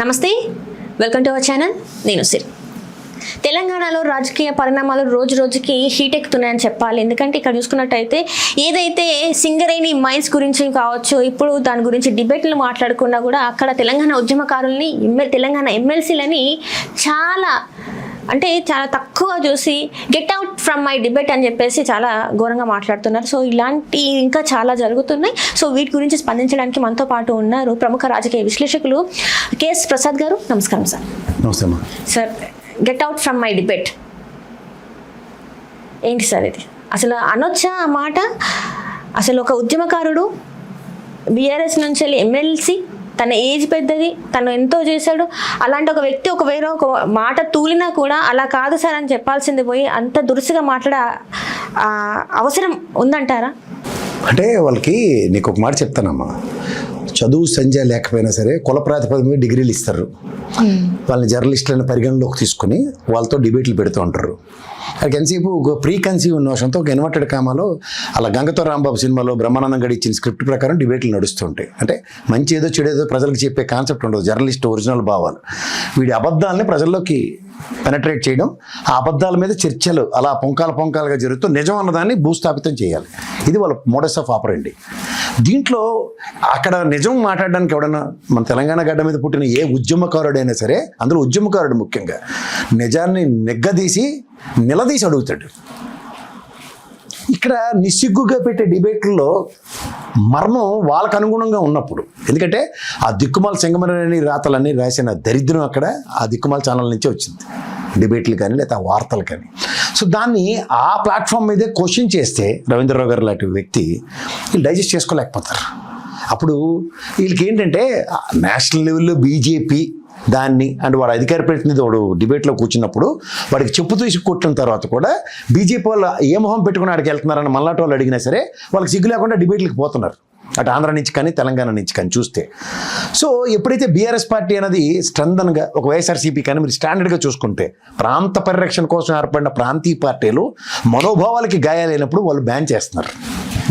నమస్తే, welcome to our channel. నేను సిరి. తెలంగాణలో రాజకీయ పరిణామాలు రోజు రోజుకి హీట్ ఎక్కుతున్నాయని చెప్పాలి. ఎందుకంటే ఇక్కడ చూసుకున్నట్టయితే ఏదైతే సింగరేణి మైన్స్ గురించి కావచ్చు, ఇప్పుడు దాని గురించి డిబేట్లు మాట్లాడుకున్నా కూడా అక్కడ తెలంగాణ ఉద్యమకారుల్ని తెలంగాణ ఎమ్మెల్సీలని చాలా తక్కువ చూసి get out from my debate అని చెప్పేసి చాలా ఘోరంగా మాట్లాడుతున్నారు. సో ఇలాంటి ఇంకా చాలా జరుగుతున్నాయి. సో వీటి గురించి స్పందించడానికి మనతో పాటు ఉన్నారు ప్రముఖ రాజకీయ విశ్లేషకులు కేఎస్ ప్రసాద్ గారు. నమస్కారం సార్. నమస్తే sir. Get out from my debate ఏంటి సార్ ఇది? అసలు అనొచ్చా ఆ మాట? అసలు ఒక ఉద్యమకారుడు బీఆర్ఎస్ నుంచి వెళ్ళి ఎమ్మెల్సీ, తన ఏజ్ పెద్దది, తను ఎంతో చేశాడు. అలాంటి ఒక వ్యక్తి ఒకవేళ ఒక మాట తూలినా కూడా అలా కాదు సార్ అని చెప్పాల్సింది పోయి అంత దురుసుగా మాట్లాడే అవసరం ఉందంటారా? అంటే వాళ్ళకి నీకు ఒక మాట చెప్తానమ్మా, చదువు సంధ్య లేకపోయినా సరే కుల ప్రాతిపదిక మీద డిగ్రీలు ఇస్తారు. వాళ్ళని జర్నలిస్టులను పరిగణలోకి తీసుకుని వాళ్ళతో డిబేట్లు పెడుతూ ఉంటారు. అది ఎంతసేపు ఒక ప్రీ కన్సీవ్ నోషన్తో ఒక ఇన్వర్టెడ్ కామాలో అలా గంగతో రాంబాబు సినిమాలో బ్రహ్మానందం గడి ఇచ్చిన స్క్రిప్ట్ ప్రకారం డిబేట్లు నడుస్తుంటాయి. అంటే మంచి ఏదో చెడేదో ప్రజలకు చెప్పే కాన్సెప్ట్ ఉండదు. జర్నలిస్ట్ ఒరిజినల్ భావాలు, వీడి అబద్ధాలని ప్రజల్లోకి పెనట్రేట్ చేయడం, ఆ అబద్ధాల మీద చర్చలు అలా పొంకాలుగా జరుగుతూ నిజం అన్నదాన్ని భూస్థాపితం చేయాలి. ఇది వాళ్ళ మోడస్ ఆఫ్ ఆపరెండి. దీంట్లో అక్కడ నిజం మాట్లాడడానికి ఎవడన్నా మన తెలంగాణ గడ్డ మీద పుట్టిన ఏ ఉద్యమకారుడైనా సరే, అందులో ఉద్యమకారుడు ముఖ్యంగా నిజాన్ని నిగ్గదీసి నిలదీసి అడుగుతాడు. ఇక్కడ నిస్సిగ్గుగా పెట్టే డిబేట్లలో మర్మం వాళ్ళకు అనుగుణంగా ఉన్నప్పుడు, ఎందుకంటే ఆ దిక్కుమాల సింగమనేని రాతలన్నీ రాసిన దరిద్రం అక్కడ ఆ దిక్కుమాల ఛానల్ నుంచే వచ్చింది, డిబేట్లు కానీ లేదా వార్తలు కానీ. సో దాన్ని ఆ ప్లాట్ఫామ్ మీదే క్వశ్చన్ చేస్తే రవీంద్రరావు గారు లాంటి వ్యక్తి వీళ్ళు డైజెస్ట్ చేసుకోలేకపోతారు. అప్పుడు వీళ్ళకి ఏంటంటే నేషనల్ లెవెల్లో బీజేపీ దాన్ని అంటే వాడు అధికార ప్రతినిధి వాడు డిబేట్లో కూర్చున్నప్పుడు వాడికి చెప్పు తీసి కొట్టిన తర్వాత కూడా బీజేపీ వాళ్ళు ఏ మొహం పెట్టుకుని ఆడికి వెళ్తున్నారని మళ్ళాటి వాళ్ళు అడిగినా సరే వాళ్ళకి సిగ్గు లేకుండా డిబేట్లకు పోతున్నారు, అటు ఆంధ్ర నుంచి కానీ తెలంగాణ నుంచి కానీ చూస్తే. సో ఎప్పుడైతే బీఆర్ఎస్ పార్టీ అనేది స్ట్రెంథన్గా ఒక వైఎస్ఆర్సీపీ కానీ మీరు స్టాండర్డ్గా చూసుకుంటే ప్రాంత పరిరక్షణ కోసం ఏర్పడిన ప్రాంతీయ పార్టీలు మనోభావాలకి గాయాలైనప్పుడు వాళ్ళు బ్యాన్ చేస్తున్నారు.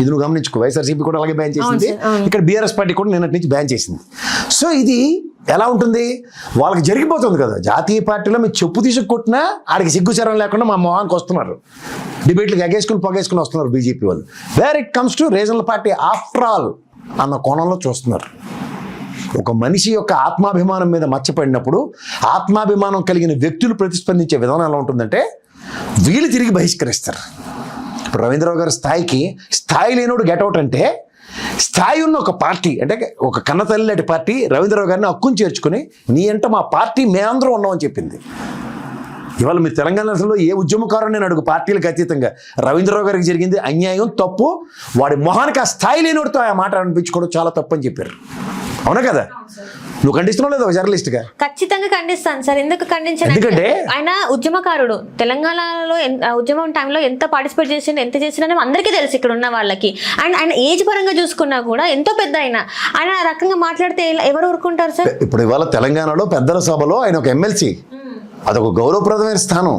ఇది నువ్వు గమనించుకో, వైఎస్ఆర్సీపీ కూడా అలాగే బ్యాన్ చేసింది, ఇక్కడ బీఆర్ఎస్ పార్టీ కూడా నిన్నటి నుంచి బ్యాన్ చేసింది. సో ఇది ఎలా ఉంటుంది, వాళ్ళకి జరిగిపోతుంది కదా. జాతీయ పార్టీలో మీరు చెప్పు తీసుకొట్టినా ఆడికి సిగ్గుచరం లేకుండా మా మొహానికి వస్తున్నారు, డిబేట్లకు ఎగేసుకుని పొగేసుకుని వస్తున్నారు బీజేపీ వాళ్ళు. Where it comes to regional party after all అన్న కోణంలో చూస్తున్నారు. ఒక మనిషి యొక్క ఆత్మాభిమానం మీద మచ్చపడినప్పుడు ఆత్మాభిమానం కలిగిన వ్యక్తులు ప్రతిస్పందించే విధానం ఎలా ఉంటుందంటే వీళ్ళు తిరిగి బహిష్కరిస్తారు. ఇప్పుడు రవీంద్రరావు గారి స్థాయి లేనోడు గెట్అవుట్ అంటే, స్థాయి ఉన్న ఒక పార్టీ అంటే ఒక కన్నతల్లి పార్టీ రవీంద్రరావు గారిని హక్కుని చేర్చుకుని నీ అంట మా పార్టీ మేమందరం ఉన్నామని చెప్పింది. ఇవాళ మీరు తెలంగాణలో ఏ ఉద్యమకారుని నేను అడుగు, పార్టీలకు అతీతంగా రవీంద్రరావు గారికి జరిగింది అన్యాయం, తప్పు. వాడి మొహానికి ఆ స్థాయి లేనివాడితో ఆ మాట అనిపించుకోవడం చాలా తప్పు అని చెప్పారు. అవునా కదా? నువ్వు ఖండిస్తున్నావు లేదా ఒక జర్నలిస్ట్గా? ఖచ్చితంగా ఖండిస్తాను సార్. ఎందుకు ఖండించాను? ఎందుకంటే ఆయన ఉద్యమకారుడు. తెలంగాణలో ఉద్యమం టైంలో ఎంత పార్టిసిపేట్ చేసిండు, ఎంత చేసిండని అందరికీ తెలుసు ఇక్కడ ఉన్న వాళ్ళకి. అండ్ ఆయన ఏజ్ పరంగా చూసుకున్నా కూడా ఎంతో పెద్ద ఆయన ఆ రకంగా మాట్లాడితే ఎవరు ఊరుకుంటారు సార్? ఇప్పుడు ఇవాళ తెలంగాణలో పెద్దల సభలో ఆయన ఒక ఎమ్మెల్సీ, అదొక గౌరవప్రదమైన స్థానం.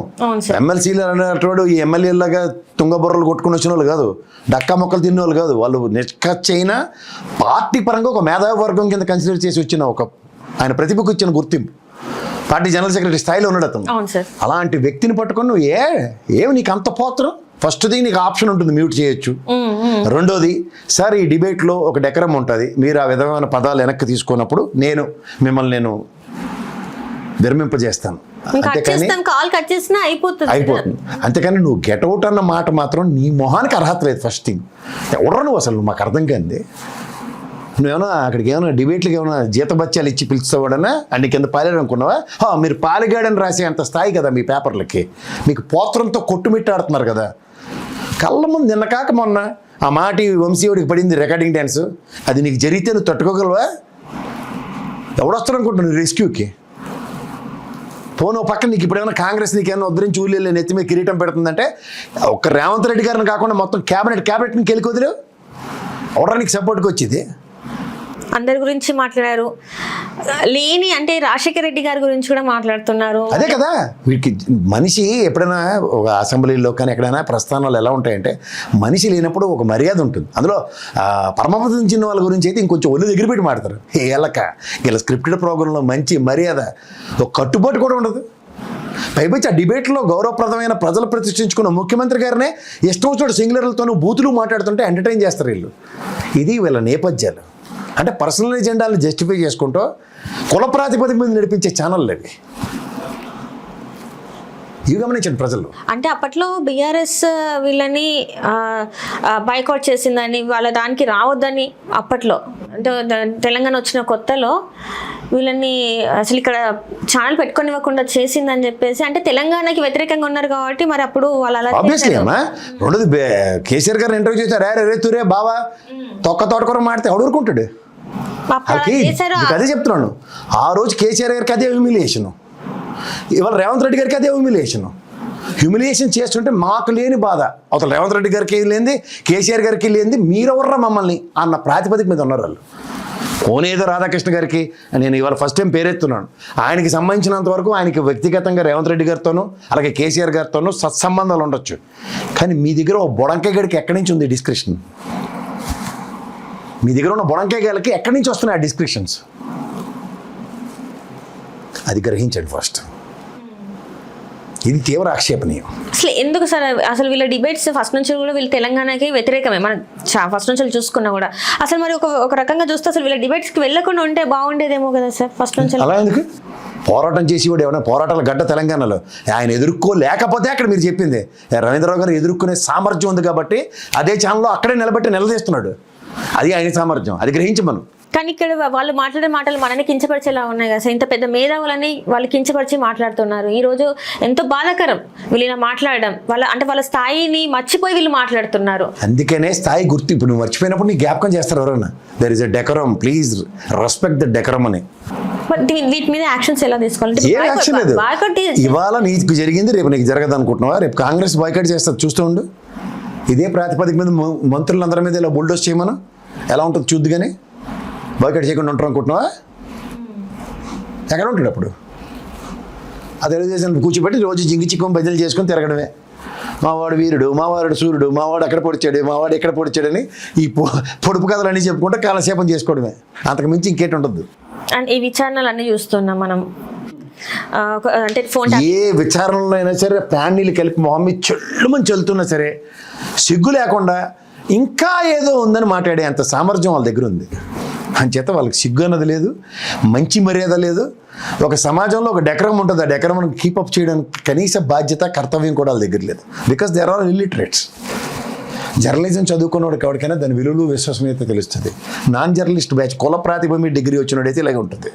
ఎమ్మెల్సీలు అనేటువంటి ఈ ఎమ్మెల్యేలాగా తుంగబొర్రలు కొట్టుకుని వచ్చిన వాళ్ళు కాదు, డక్కా మొక్కలు తిన్న వాళ్ళు కాదు. వాళ్ళు నిష్కచ్చైన పార్టీ పరంగా ఒక మేధావి వర్గం కింద కన్సిడర్ చేసి వచ్చిన ఒక ఆయన ప్రతిభకు ఇచ్చిన గుర్తింపు, పార్టీ జనరల్ సెక్రటరీ స్థాయిలో ఉన్నాడు అతను. అలాంటి వ్యక్తిని పట్టుకొని నువ్వు ఏమి నీకు అంత పోత్రం? ఫస్ట్ది నీకు ఆప్షన్ ఉంటుంది, మ్యూట్ చేయొచ్చు. రెండోది, సార్ ఈ డిబేట్లో ఒక డెకరం ఉంటుంది, మీరు ఆ విధమైన పదాలు వెనక్కి తీసుకున్నప్పుడు మిమ్మల్ని విరమింపజేస్తాను, అయిపోతుంది. అంతేకాని నువ్వు గెట్అవుట్ అన్న మాట మాత్రం నీ మొహానికి అర్హత లేదు. ఫస్ట్ థింగ్, ఎవడరా నువ్వు అసలు? మాకు అర్థం కాంది. నువ్వేమన్నా అక్కడికి ఏమైనా డిబేట్లకి ఏమైనా జీతబత్యాలు ఇచ్చి పిలుస్తావాడనా? అన్ని కింద పాలేరు అనుకున్నావా? మీరు పాలిగాడని రాసే అంత స్థాయి కదా మీ పేపర్లకి. మీకు పోత్రంతో కొట్టుమిట్టాడుతున్నారు కదా. కళ్ళ ముందు నిన్న కాక మొన్న ఆ మాటి వంశీయుడికి పడింది రికార్డింగ్ డ్యాన్స్, అది నీకు జరిగితే నువ్వు తట్టుకోగలవా? ఎవడొస్తాడు అనుకుంటున్నావు రెస్క్యూకి? పోను పక్కన నీకు ఇప్పుడేమైనా కాంగ్రెస్ నీకేమైనా ఉద్ధరించి ఊళ్ళో నెత్తి మీద కిరీటం పెడుతుందంటే ఒక్క రేవంత్ రెడ్డి గారిని కాకుండా మొత్తం క్యాబినెట్ని కెలికొదిరు ఎవరా నీకు సపోర్ట్కి వచ్చేది? అందరి గురించి మాట్లాడారు. లేని అంటే రాజశేఖర రెడ్డి గారి గురించి కూడా మాట్లాడుతున్నారు. అదే కదా, వీటికి మనిషి ఎప్పుడైనా ఒక అసెంబ్లీలో కానీ ఎక్కడైనా ప్రస్థానాలు ఎలా ఉంటాయంటే మనిషి లేనప్పుడు ఒక మర్యాద ఉంటుంది. అందులో పరమపదం చిన్న వాళ్ళ గురించి అయితే ఇంకొంచెం ఒళ్ళు దగ్గర పెట్టి మాడతారు. ఏళ్ళక ఇలా స్క్రిప్టెడ్ ప్రోగ్రాంలో మంచి మర్యాద, ఒక కట్టుబాటు కూడా ఉండదు. పైపచ్చి ఆ డిబేట్లో గౌరవప్రదమైన ప్రజలు ప్రతిష్ఠించుకున్న ముఖ్యమంత్రి గారినే ఇష్టం వచ్చిన సింగులర్లతోనూ బూతులు మాట్లాడుతుంటే ఎంటర్టైన్ చేస్తారు వీళ్ళు. ఇది వీళ్ళ నేపథ్యాలు. అంటే పర్సనల్ ఎజెండాలను జస్టిఫై చేసుకుంటూ కుల ప్రాతిపదిక మీద నడిపించే ఛానళ్ళు అవి. ఇవి గమనించండి ప్రజలు. అంటే అప్పట్లో బీఆర్ఎస్ వీళ్ళని బైకాట్ చేసిందని, వాళ్ళ దానికి రావద్దని అప్పట్లో, అంటే తెలంగాణ వచ్చిన కొత్తలో వీళ్ళని అసలు ఇక్కడ ఛానల్ పెట్టుకొనివ్వకుండా చేసిందని చెప్పేసి, అంటే తెలంగాణకి వ్యతిరేకంగా ఉన్నారు కాబట్టి మరి అప్పుడు వాళ్ళు అలా ఆబ్వియస్లీ అమ్మా. రెండోది కేసీఆర్ గారిని ఇంటర్వ్యూ చేశారు, రే తురే బావా తొక్క తోటకూర మాడితే ఎవడుకుంటాడు? అదే చెప్తున్నాను. ఆ రోజు కేసీఆర్ గారికి అదే హ్యూమిలియేషను, ఇవాళ రేవంత్ రెడ్డి గారికి అదే హ్యూమిలియేషన్ చేస్తుంటే మాకు లేని బాధ అవతల రేవంత్ రెడ్డి గారికి లేనిది, కేసీఆర్ గారికి లేనిది, మీరెవర్రా మమ్మల్ని అన్న ప్రాతిపదిక మీద ఉన్నారు వాళ్ళు. కోనేదో రాధాకృష్ణ గారికి నేను ఇవాళ ఫస్ట్ టైం పేరెత్తున్నాను. ఆయనకి సంబంధించినంత వరకు ఆయనకి వ్యక్తిగతంగా రేవంత్ రెడ్డి గారితోనూ అలాగే కేసీఆర్ గారితోనూ సత్సంబంధాలు ఉండొచ్చు. కానీ మీ దగ్గర ఓ బొడంకాయ గడికి ఎక్కడి నుంచి ఉంది డిస్క్రిప్షన్? మీ దగ్గర ఉన్న బొడంకాయ గడికి ఎక్కడి నుంచి వస్తున్నాయి ఆ డిస్క్రిప్షన్స్? అది గ్రహించండి ఫస్ట్. ఇది తీవ్ర ఆక్షేపణీయం. అసలు ఎందుకు సార్ అసలు వీళ్ళ డిబేట్స్ ఫస్ట్ నుంచి కూడా వీళ్ళు తెలంగాణకి వ్యతిరేకమే, మనం ఫస్ట్ నుంచి చూసుకున్నా కూడా. అసలు మరి ఒక రకంగా చూస్తే అసలు వీళ్ళ డిబేట్స్కి వెళ్ళకుండా ఉంటే బాగుండేదేమో కదా సార్ ఫస్ట్ నుంచి. అలా ఎందుకు? పోరాటం చేసి కూడా ఏమైనా పోరాటాల గడ్డ తెలంగాణలో ఆయన ఎదుర్కోలేకపోతే అక్కడ మీరు చెప్పింది రవీంద్రరావు గారు ఎదుర్కొనే సామర్థ్యం ఉంది కాబట్టి అదే ఛానల్లో అక్కడే నిలబెట్టి నిలదీస్తున్నాడు. అది ఆయన సామర్థ్యం, అది గ్రహించి మనం. కానీ ఇక్కడ వాళ్ళు మాట్లాడే మాటలు మనని కించపరిచేలా ఉన్నాయి కదా సార్. ఇంత పెద్ద మేధావులని వాళ్ళు కించపరిచి మాట్లాడుతున్నారు. ఈరోజు ఎంతో బాధాకరం వీళ్ళు ఇలా మాట్లాడడం. వాళ్ళ స్థాయిని మర్చిపోయి వీళ్ళు మాట్లాడుతున్నారు. అందుకనే స్థాయి గుర్తు. ఇప్పుడు నువ్వు మర్చిపోయినప్పుడు నీ జ్ఞాపకం చేస్తారు ఎవరన్నా. There is a decorum, please respect the decorum అని. వీటి మీద యాక్షన్స్ ఎలా తీసుకోవాలి? ఏ యాక్షన్ లేదు. ఇవాళ నీకు జరిగింది, రేపు నీకు జరగదు అనుకుంటున్నావా? రేపు కాంగ్రెస్ బాయ్కాట్ చేస్తుంది, చూస్తూ ఉండు. ఇదే ప్రాతిపదిక మీద మంత్రులందరి మీద ఇలా బుల్డోస్ చేయమను, ఎలా ఉంటుంది చూద్దు. కానీ బాయ్కాట్ చేయకుండా ఉంటారు అనుకుంటున్నావా? ఎక్కడ ఉంటాడు అప్పుడు? ఆ తెలుగుదేశం కూర్చోబెట్టి రోజు జింగి చిక్కం బదిలీ చేసుకొని తిరగడమే. మావాడు వీరుడు, మావాడు సూర్యుడు, మావాడు అక్కడ పొడిచాడు, మావాడు ఎక్కడ పొడిచాడని ఈ పొడుపు కథలు అన్నీ చెప్పుకుంటే కాలక్షేపం చేసుకోవడమే. అంతకు మించి ఇంకేటి ఉండదు. అండ్ ఈ విచారణలు అన్నీ చూస్తున్నాం మనం. అంటే ఫోన్ ఏ విచారణలో అయినా సరే ప్యాన్ నీళ్ళు కలిపి మొహమ్మి చెల్లుమని చెల్లుతున్నా సరే సిగ్గు లేకుండా ఇంకా ఏదో ఉందని మాట్లాడే అంత సామర్థ్యం వాళ్ళ దగ్గర ఉంది. అంచేత వాళ్ళకి సిగ్గు అన్నది లేదు, మంచి మర్యాద లేదు. ఒక సమాజంలో ఒక డెకరం ఉంటుంది, ఆ డెకరం కీపప్ చేయడానికి కనీస బాధ్యత కర్తవ్యం కూడా వాళ్ళ దగ్గర లేదు. Because they are all illiterates. Journalism చదువుకున్నవాడికి ఎవరికైనా దాని విలువలు విశ్వసనీయత తెలుస్తుంది. నాన్ జర్నలిస్ట్ బ్యాచ్ కుల ప్రాతిపదిక డిగ్రీ వచ్చినోడైతే ఇలాగే ఉంటుంది.